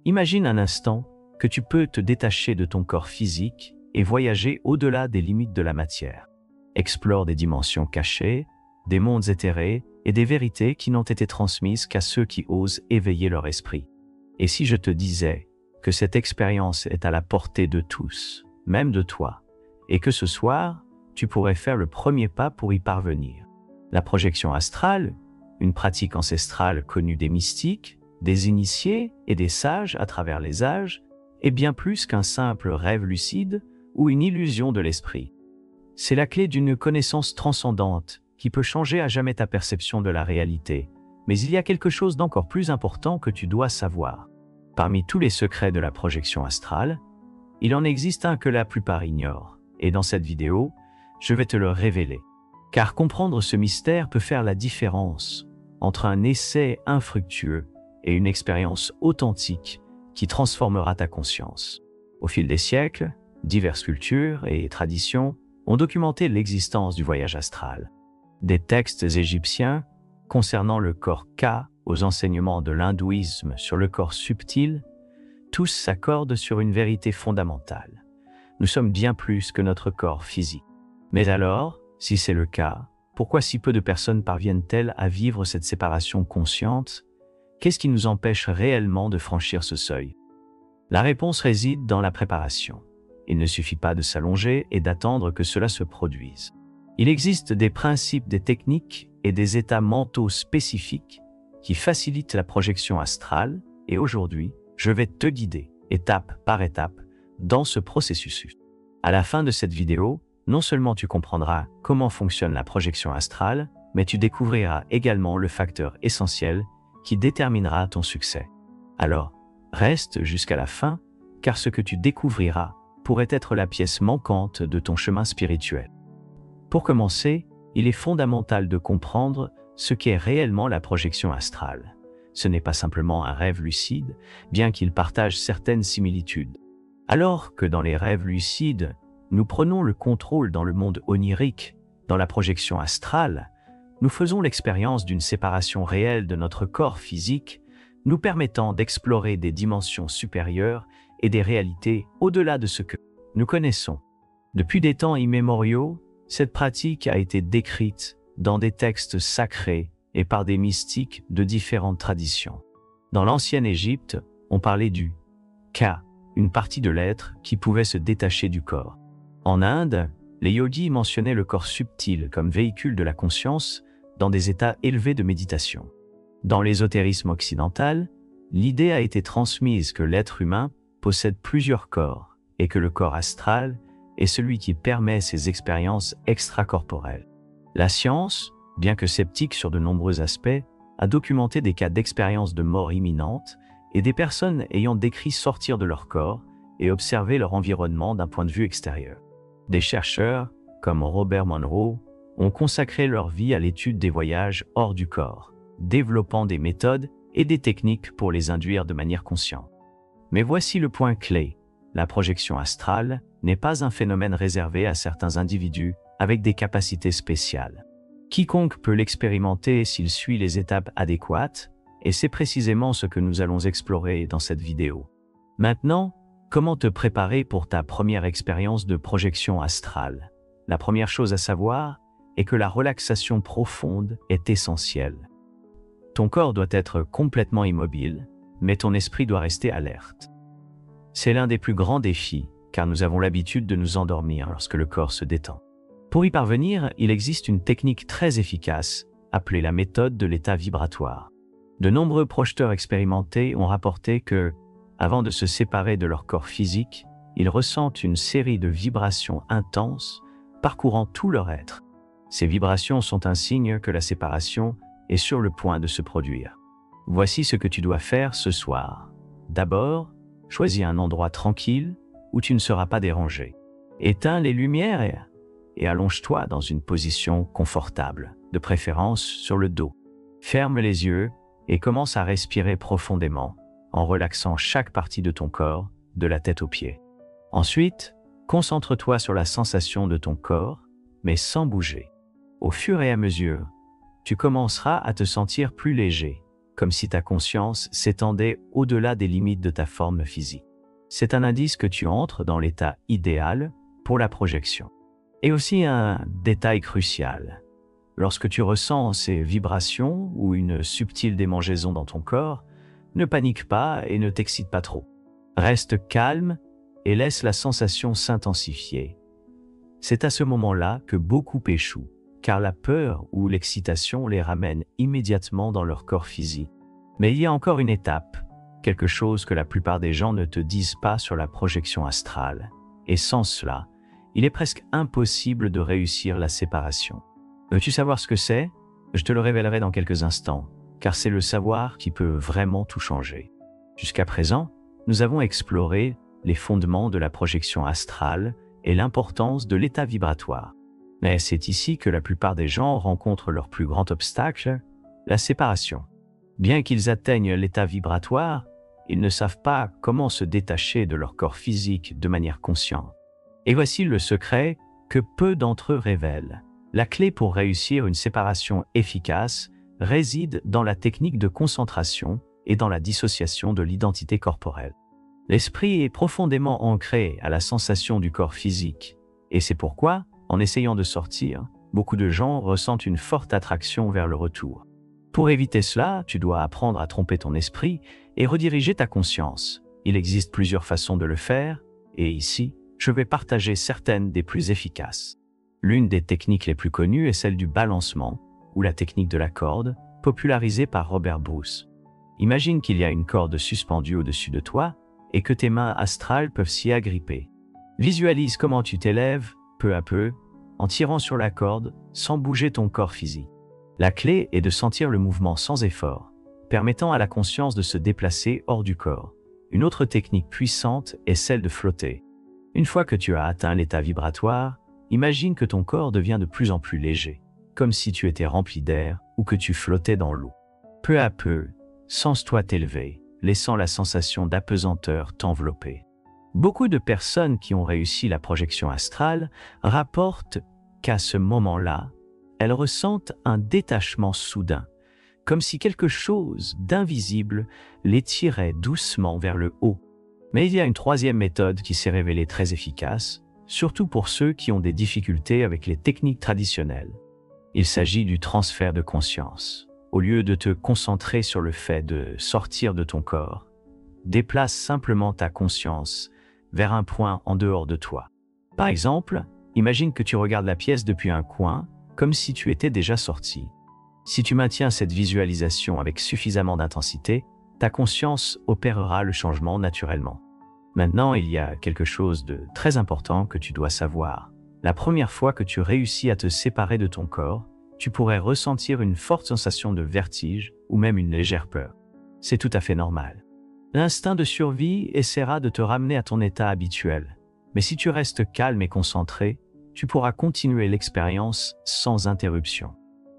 Imagine un instant que tu peux te détacher de ton corps physique et voyager au-delà des limites de la matière. Explore des dimensions cachées, des mondes éthérés et des vérités qui n'ont été transmises qu'à ceux qui osent éveiller leur esprit. Et si je te disais que cette expérience est à la portée de tous, même de toi, et que ce soir, tu pourrais faire le premier pas pour y parvenir. La projection astrale, une pratique ancestrale connue des mystiques, des initiés et des sages à travers les âges, est bien plus qu'un simple rêve lucide ou une illusion de l'esprit. C'est la clé d'une connaissance transcendante qui peut changer à jamais ta perception de la réalité. Mais il y a quelque chose d'encore plus important que tu dois savoir. Parmi tous les secrets de la projection astrale, il en existe un que la plupart ignorent. Et dans cette vidéo, je vais te le révéler. Car comprendre ce mystère peut faire la différence entre un essai infructueux et une expérience authentique qui transformera ta conscience. Au fil des siècles, diverses cultures et traditions ont documenté l'existence du voyage astral. Des textes égyptiens concernant le corps Ka aux enseignements de l'hindouisme sur le corps subtil, tous s'accordent sur une vérité fondamentale. Nous sommes bien plus que notre corps physique. Mais alors, si c'est le cas, pourquoi si peu de personnes parviennent-elles à vivre cette séparation consciente? Qu'est-ce qui nous empêche réellement de franchir ce seuil? La réponse réside dans la préparation. Il ne suffit pas de s'allonger et d'attendre que cela se produise. Il existe des principes, des techniques et des états mentaux spécifiques qui facilitent la projection astrale et aujourd'hui, je vais te guider, étape par étape, dans ce processus. À la fin de cette vidéo, non seulement tu comprendras comment fonctionne la projection astrale, mais tu découvriras également le facteur essentiel qui déterminera ton succès. Alors, reste jusqu'à la fin, car ce que tu découvriras pourrait être la pièce manquante de ton chemin spirituel. Pour commencer, il est fondamental de comprendre ce qu'est réellement la projection astrale. Ce n'est pas simplement un rêve lucide, bien qu'il partage certaines similitudes. Alors que dans les rêves lucides, nous prenons le contrôle dans le monde onirique, dans la projection astrale, nous faisons l'expérience d'une séparation réelle de notre corps physique, nous permettant d'explorer des dimensions supérieures et des réalités au-delà de ce que nous connaissons. Depuis des temps immémoriaux, cette pratique a été décrite dans des textes sacrés et par des mystiques de différentes traditions. Dans l'ancienne Égypte, on parlait du Ka, une partie de l'être qui pouvait se détacher du corps. En Inde, les yogis mentionnaient le corps subtil comme véhicule de la conscience dans des états élevés de méditation. Dans l'ésotérisme occidental, l'idée a été transmise que l'être humain possède plusieurs corps et que le corps astral est celui qui permet ces expériences extracorporelles. La science, bien que sceptique sur de nombreux aspects, a documenté des cas d'expériences de mort imminente et des personnes ayant décrit sortir de leur corps et observer leur environnement d'un point de vue extérieur. Des chercheurs, comme Robert Monroe, ont consacré leur vie à l'étude des voyages hors du corps, développant des méthodes et des techniques pour les induire de manière consciente. Mais voici le point clé. La projection astrale n'est pas un phénomène réservé à certains individus avec des capacités spéciales. Quiconque peut l'expérimenter s'il suit les étapes adéquates, et c'est précisément ce que nous allons explorer dans cette vidéo. Maintenant, comment te préparer pour ta première expérience de projection astrale? La première chose à savoir est que la relaxation profonde est essentielle. Ton corps doit être complètement immobile, mais ton esprit doit rester alerte. C'est l'un des plus grands défis, car nous avons l'habitude de nous endormir lorsque le corps se détend. Pour y parvenir, il existe une technique très efficace, appelée la méthode de l'état vibratoire. De nombreux projeteurs expérimentés ont rapporté que, avant de se séparer de leur corps physique, ils ressentent une série de vibrations intenses parcourant tout leur être. Ces vibrations sont un signe que la séparation est sur le point de se produire. Voici ce que tu dois faire ce soir. D'abord, choisis un endroit tranquille où tu ne seras pas dérangé. Éteins les lumières et allonge-toi dans une position confortable, de préférence sur le dos. Ferme les yeux et commence à respirer profondément en relaxant chaque partie de ton corps, de la tête aux pieds. Ensuite, concentre-toi sur la sensation de ton corps, mais sans bouger. Au fur et à mesure, tu commenceras à te sentir plus léger, comme si ta conscience s'étendait au-delà des limites de ta forme physique. C'est un indice que tu entres dans l'état idéal pour la projection. Et aussi un détail crucial. Lorsque tu ressens ces vibrations ou une subtile démangeaison dans ton corps, ne panique pas et ne t'excite pas trop. Reste calme et laisse la sensation s'intensifier. C'est à ce moment-là que beaucoup échouent, car la peur ou l'excitation les ramène immédiatement dans leur corps physique. Mais il y a encore une étape, quelque chose que la plupart des gens ne te disent pas sur la projection astrale. Et sans cela, il est presque impossible de réussir la séparation. Veux-tu savoir ce que c'est? Je te le révélerai dans quelques instants, car c'est le savoir qui peut vraiment tout changer. Jusqu'à présent, nous avons exploré les fondements de la projection astrale et l'importance de l'état vibratoire. Mais c'est ici que la plupart des gens rencontrent leur plus grand obstacle, la séparation. Bien qu'ils atteignent l'état vibratoire, ils ne savent pas comment se détacher de leur corps physique de manière consciente. Et voici le secret que peu d'entre eux révèlent. La clé pour réussir une séparation efficace réside dans la technique de concentration et dans la dissociation de l'identité corporelle. L'esprit est profondément ancré à la sensation du corps physique, et c'est pourquoi, en essayant de sortir, beaucoup de gens ressentent une forte attraction vers le retour. Pour éviter cela, tu dois apprendre à tromper ton esprit et rediriger ta conscience. Il existe plusieurs façons de le faire, et ici, je vais partager certaines des plus efficaces. L'une des techniques les plus connues est celle du balancement, ou la technique de la corde, popularisée par Robert Bruce. Imagine qu'il y a une corde suspendue au-dessus de toi et que tes mains astrales peuvent s'y agripper. Visualise comment tu t'élèves, peu à peu, en tirant sur la corde, sans bouger ton corps physique. La clé est de sentir le mouvement sans effort, permettant à la conscience de se déplacer hors du corps. Une autre technique puissante est celle de flotter. Une fois que tu as atteint l'état vibratoire, imagine que ton corps devient de plus en plus léger, comme si tu étais rempli d'air ou que tu flottais dans l'eau. Peu à peu, sens-toi t'élever, laissant la sensation d'apesanteur t'envelopper. Beaucoup de personnes qui ont réussi la projection astrale rapportent qu'à ce moment-là, elles ressentent un détachement soudain, comme si quelque chose d'invisible les tirait doucement vers le haut. Mais il y a une troisième méthode qui s'est révélée très efficace, surtout pour ceux qui ont des difficultés avec les techniques traditionnelles. Il s'agit du transfert de conscience. Au lieu de te concentrer sur le fait de sortir de ton corps, déplace simplement ta conscience vers un point en dehors de toi. Par exemple, imagine que tu regardes la pièce depuis un coin, comme si tu étais déjà sorti. Si tu maintiens cette visualisation avec suffisamment d'intensité, ta conscience opérera le changement naturellement. Maintenant, il y a quelque chose de très important que tu dois savoir. La première fois que tu réussis à te séparer de ton corps, tu pourrais ressentir une forte sensation de vertige ou même une légère peur. C'est tout à fait normal. L'instinct de survie essaiera de te ramener à ton état habituel. Mais si tu restes calme et concentré, tu pourras continuer l'expérience sans interruption.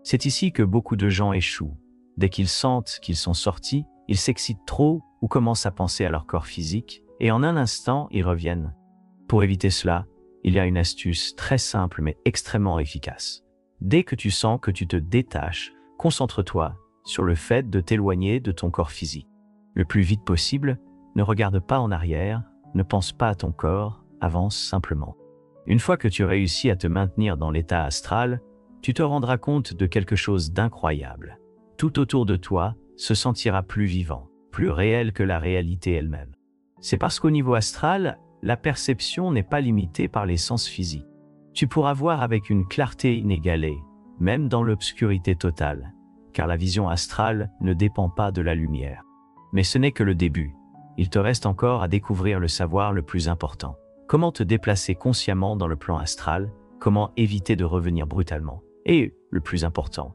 C'est ici que beaucoup de gens échouent. Dès qu'ils sentent qu'ils sont sortis, ils s'excitent trop ou commencent à penser à leur corps physique, et en un instant, ils reviennent. Pour éviter cela, il y a une astuce très simple mais extrêmement efficace. Dès que tu sens que tu te détaches, concentre-toi sur le fait de t'éloigner de ton corps physique. Le plus vite possible, ne regarde pas en arrière, ne pense pas à ton corps, avance simplement. Une fois que tu réussis à te maintenir dans l'état astral, tu te rendras compte de quelque chose d'incroyable. Tout autour de toi se sentira plus vivant, plus réel que la réalité elle-même. C'est parce qu'au niveau astral, la perception n'est pas limitée par les sens physiques. Tu pourras voir avec une clarté inégalée, même dans l'obscurité totale, car la vision astrale ne dépend pas de la lumière. Mais ce n'est que le début. Il te reste encore à découvrir le savoir le plus important. Comment te déplacer consciemment dans le plan astral, comment éviter de revenir brutalement. Et, le plus important,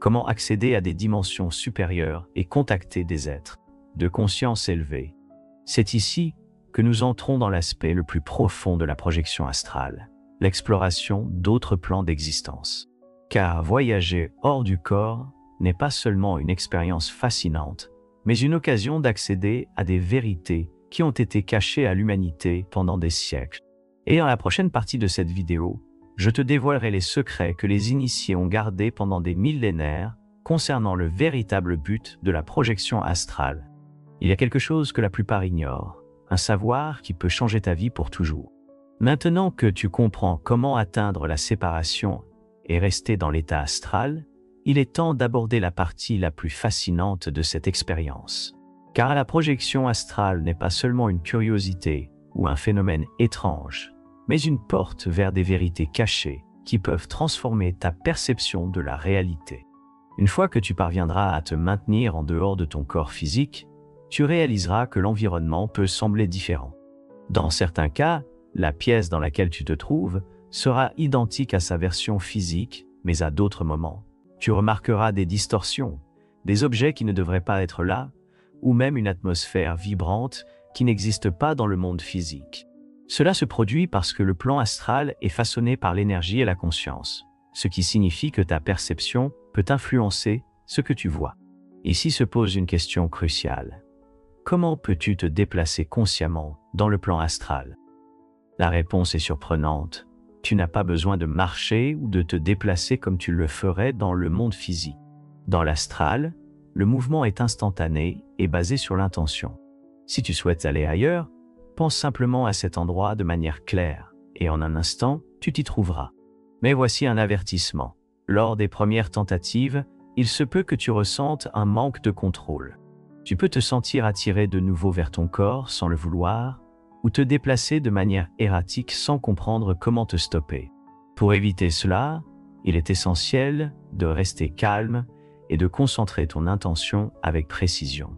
comment accéder à des dimensions supérieures et contacter des êtres de conscience élevée. C'est ici que nous entrons dans l'aspect le plus profond de la projection astrale, l'exploration d'autres plans d'existence. Car voyager hors du corps n'est pas seulement une expérience fascinante, mais une occasion d'accéder à des vérités qui ont été cachées à l'humanité pendant des siècles. Et dans la prochaine partie de cette vidéo, je te dévoilerai les secrets que les initiés ont gardés pendant des millénaires concernant le véritable but de la projection astrale. Il y a quelque chose que la plupart ignorent, un savoir qui peut changer ta vie pour toujours. Maintenant que tu comprends comment atteindre la séparation et rester dans l'état astral, il est temps d'aborder la partie la plus fascinante de cette expérience. Car la projection astrale n'est pas seulement une curiosité ou un phénomène étrange, mais une porte vers des vérités cachées qui peuvent transformer ta perception de la réalité. Une fois que tu parviendras à te maintenir en dehors de ton corps physique, tu réaliseras que l'environnement peut sembler différent. Dans certains cas, la pièce dans laquelle tu te trouves sera identique à sa version physique, mais à d'autres moments, tu remarqueras des distorsions, des objets qui ne devraient pas être là, ou même une atmosphère vibrante qui n'existe pas dans le monde physique. Cela se produit parce que le plan astral est façonné par l'énergie et la conscience, ce qui signifie que ta perception peut influencer ce que tu vois. Ici se pose une question cruciale. Comment peux-tu te déplacer consciemment dans le plan astral? La réponse est surprenante. Tu n'as pas besoin de marcher ou de te déplacer comme tu le ferais dans le monde physique. Dans l'astral, le mouvement est instantané et basé sur l'intention. Si tu souhaites aller ailleurs, pense simplement à cet endroit de manière claire, et en un instant, tu t'y trouveras. Mais voici un avertissement. Lors des premières tentatives, il se peut que tu ressentes un manque de contrôle. Tu peux te sentir attiré de nouveau vers ton corps sans le vouloir, ou te déplacer de manière erratique sans comprendre comment te stopper. Pour éviter cela, il est essentiel de rester calme et de concentrer ton intention avec précision.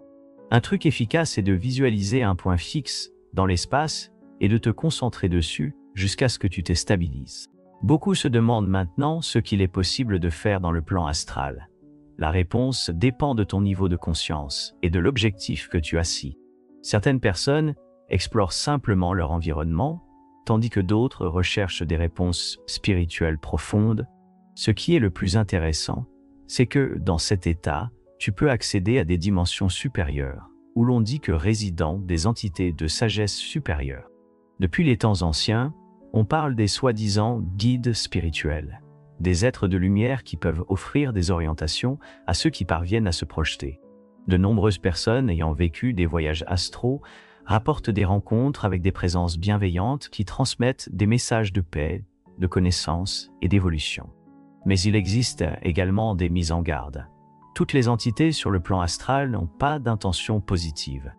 Un truc efficace est de visualiser un point fixe dans l'espace et de te concentrer dessus jusqu'à ce que tu te stabilises. Beaucoup se demandent maintenant ce qu'il est possible de faire dans le plan astral. La réponse dépend de ton niveau de conscience et de l'objectif que tu assis. Certaines personnes explorent simplement leur environnement, tandis que d'autres recherchent des réponses spirituelles profondes. Ce qui est le plus intéressant, c'est que dans cet état, tu peux accéder à des dimensions supérieures, où l'on dit que résident des entités de sagesse supérieure. Depuis les temps anciens, on parle des soi-disant guides spirituels, des êtres de lumière qui peuvent offrir des orientations à ceux qui parviennent à se projeter. De nombreuses personnes ayant vécu des voyages astraux rapportent des rencontres avec des présences bienveillantes qui transmettent des messages de paix, de connaissance et d'évolution. Mais il existe également des mises en garde. Toutes les entités sur le plan astral n'ont pas d'intention positive.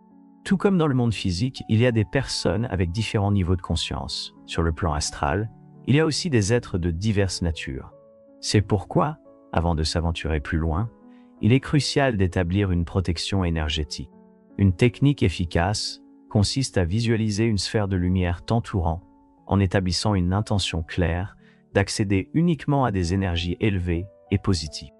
Tout comme dans le monde physique, il y a des personnes avec différents niveaux de conscience. Sur le plan astral, il y a aussi des êtres de diverses natures. C'est pourquoi, avant de s'aventurer plus loin, il est crucial d'établir une protection énergétique. Une technique efficace consiste à visualiser une sphère de lumière t'entourant en établissant une intention claire d'accéder uniquement à des énergies élevées et positives.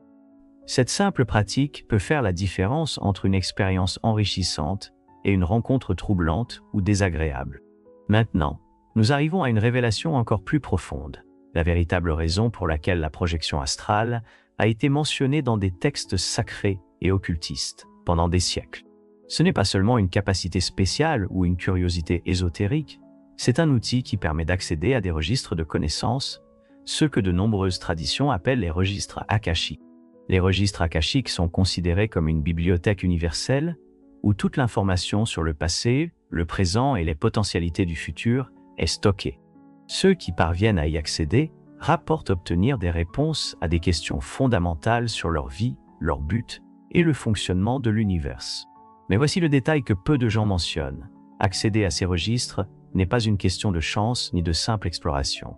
Cette simple pratique peut faire la différence entre une expérience enrichissante et une rencontre troublante ou désagréable. Maintenant, nous arrivons à une révélation encore plus profonde, la véritable raison pour laquelle la projection astrale a été mentionnée dans des textes sacrés et occultistes pendant des siècles. Ce n'est pas seulement une capacité spéciale ou une curiosité ésotérique, c'est un outil qui permet d'accéder à des registres de connaissances, ceux que de nombreuses traditions appellent les registres akashiques. Les registres akashiques sont considérés comme une bibliothèque universelle où toute l'information sur le passé, le présent et les potentialités du futur est stockée. Ceux qui parviennent à y accéder rapportent obtenir des réponses à des questions fondamentales sur leur vie, leur but et le fonctionnement de l'univers. Mais voici le détail que peu de gens mentionnent. Accéder à ces registres n'est pas une question de chance ni de simple exploration.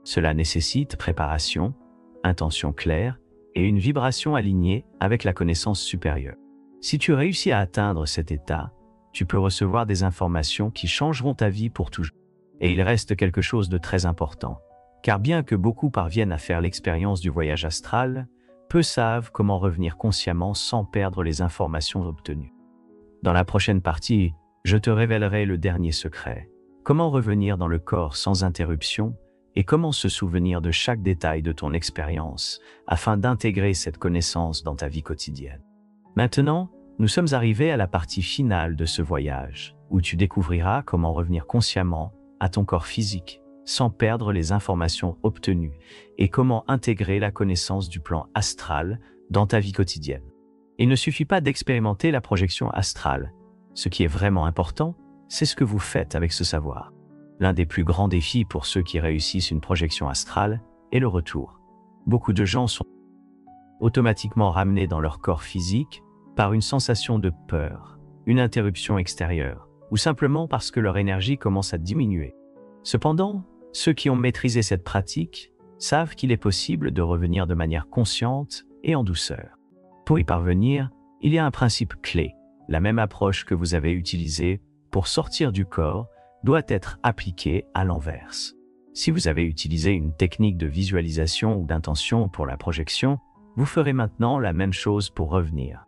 Cela nécessite préparation, intention claire et une vibration alignée avec la connaissance supérieure. Si tu réussis à atteindre cet état, tu peux recevoir des informations qui changeront ta vie pour toujours. Et il reste quelque chose de très important, car bien que beaucoup parviennent à faire l'expérience du voyage astral, peu savent comment revenir consciemment sans perdre les informations obtenues. Dans la prochaine partie, je te révélerai le dernier secret, comment revenir dans le corps sans interruption et comment se souvenir de chaque détail de ton expérience afin d'intégrer cette connaissance dans ta vie quotidienne. Maintenant, nous sommes arrivés à la partie finale de ce voyage, où tu découvriras comment revenir consciemment à ton corps physique, sans perdre les informations obtenues, et comment intégrer la connaissance du plan astral dans ta vie quotidienne. Il ne suffit pas d'expérimenter la projection astrale. Ce qui est vraiment important, c'est ce que vous faites avec ce savoir. L'un des plus grands défis pour ceux qui réussissent une projection astrale est le retour. Beaucoup de gens sont automatiquement ramenés dans leur corps physique par une sensation de peur, une interruption extérieure, ou simplement parce que leur énergie commence à diminuer. Cependant, ceux qui ont maîtrisé cette pratique savent qu'il est possible de revenir de manière consciente et en douceur. Pour y parvenir, il y a un principe clé. La même approche que vous avez utilisée pour sortir du corps doit être appliquée à l'inverse. Si vous avez utilisé une technique de visualisation ou d'intention pour la projection, vous ferez maintenant la même chose pour revenir.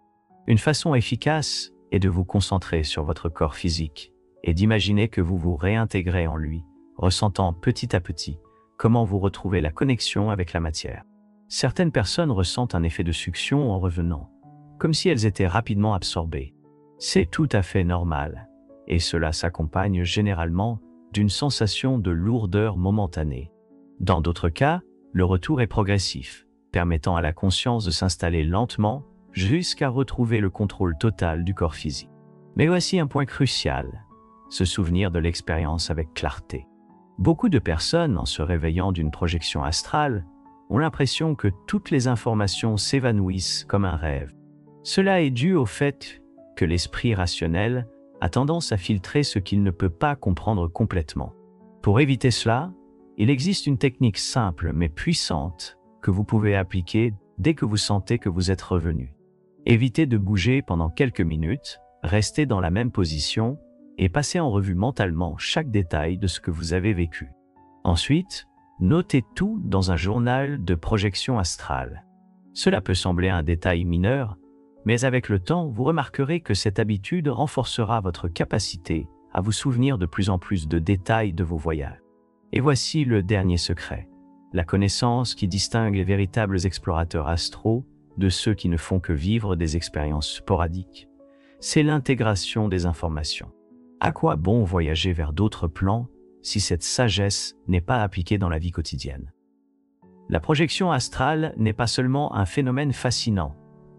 Une façon efficace est de vous concentrer sur votre corps physique et d'imaginer que vous vous réintégrez en lui, ressentant petit à petit comment vous retrouvez la connexion avec la matière. Certaines personnes ressentent un effet de succion en revenant, comme si elles étaient rapidement absorbées. C'est tout à fait normal, et cela s'accompagne généralement d'une sensation de lourdeur momentanée. Dans d'autres cas, le retour est progressif, permettant à la conscience de s'installer lentement jusqu'à retrouver le contrôle total du corps physique. Mais voici un point crucial, se souvenir de l'expérience avec clarté. Beaucoup de personnes, en se réveillant d'une projection astrale, ont l'impression que toutes les informations s'évanouissent comme un rêve. Cela est dû au fait que l'esprit rationnel a tendance à filtrer ce qu'il ne peut pas comprendre complètement. Pour éviter cela, il existe une technique simple mais puissante que vous pouvez appliquer dès que vous sentez que vous êtes revenu. Évitez de bouger pendant quelques minutes, restez dans la même position et passez en revue mentalement chaque détail de ce que vous avez vécu. Ensuite, notez tout dans un journal de projection astrale. Cela peut sembler un détail mineur, mais avec le temps, vous remarquerez que cette habitude renforcera votre capacité à vous souvenir de plus en plus de détails de vos voyages. Et voici le dernier secret, la connaissance qui distingue les véritables explorateurs astraux de ceux qui ne font que vivre des expériences sporadiques. C'est l'intégration des informations. À quoi bon voyager vers d'autres plans si cette sagesse n'est pas appliquée dans la vie quotidienne? La projection astrale n'est pas seulement un phénomène fascinant,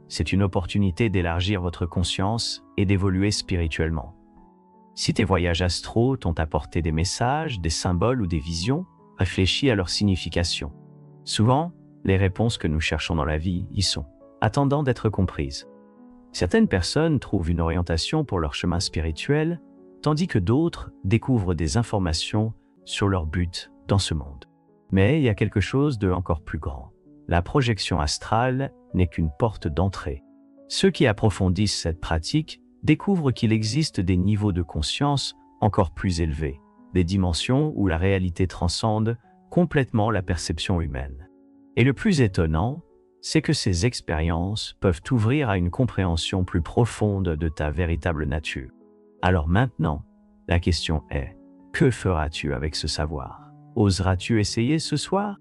c'est une opportunité d'élargir votre conscience et d'évoluer spirituellement. Si tes voyages astraux t'ont apporté des messages, des symboles ou des visions, réfléchis à leur signification. Souvent, les réponses que nous cherchons dans la vie y sont, attendant d'être comprises. Certaines personnes trouvent une orientation pour leur chemin spirituel, tandis que d'autres découvrent des informations sur leur but dans ce monde. Mais il y a quelque chose de encore plus grand. La projection astrale n'est qu'une porte d'entrée. Ceux qui approfondissent cette pratique découvrent qu'il existe des niveaux de conscience encore plus élevés, des dimensions où la réalité transcende complètement la perception humaine. Et le plus étonnant, c'est que ces expériences peuvent t'ouvrir à une compréhension plus profonde de ta véritable nature. Alors maintenant, la question est, que feras-tu avec ce savoir? Oseras-tu essayer ce soir?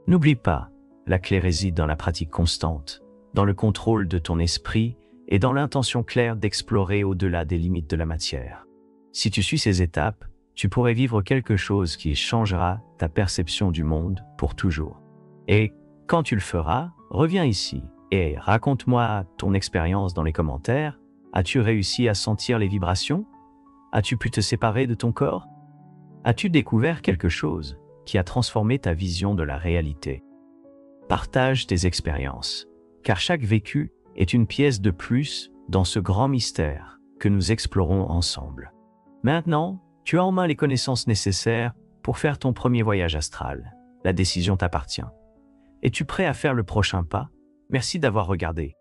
N'oublie pas, la clé réside dans la pratique constante, dans le contrôle de ton esprit et dans l'intention claire d'explorer au-delà des limites de la matière. Si tu suis ces étapes, tu pourrais vivre quelque chose qui changera ta perception du monde pour toujours. Et quand tu le feras, reviens ici et raconte-moi ton expérience dans les commentaires. As-tu réussi à sentir les vibrations? As-tu pu te séparer de ton corps? As-tu découvert quelque chose qui a transformé ta vision de la réalité? Partage tes expériences, car chaque vécu est une pièce de plus dans ce grand mystère que nous explorons ensemble. Maintenant, tu as en main les connaissances nécessaires pour faire ton premier voyage astral. La décision t'appartient. Es-tu prêt à faire le prochain pas? Merci d'avoir regardé.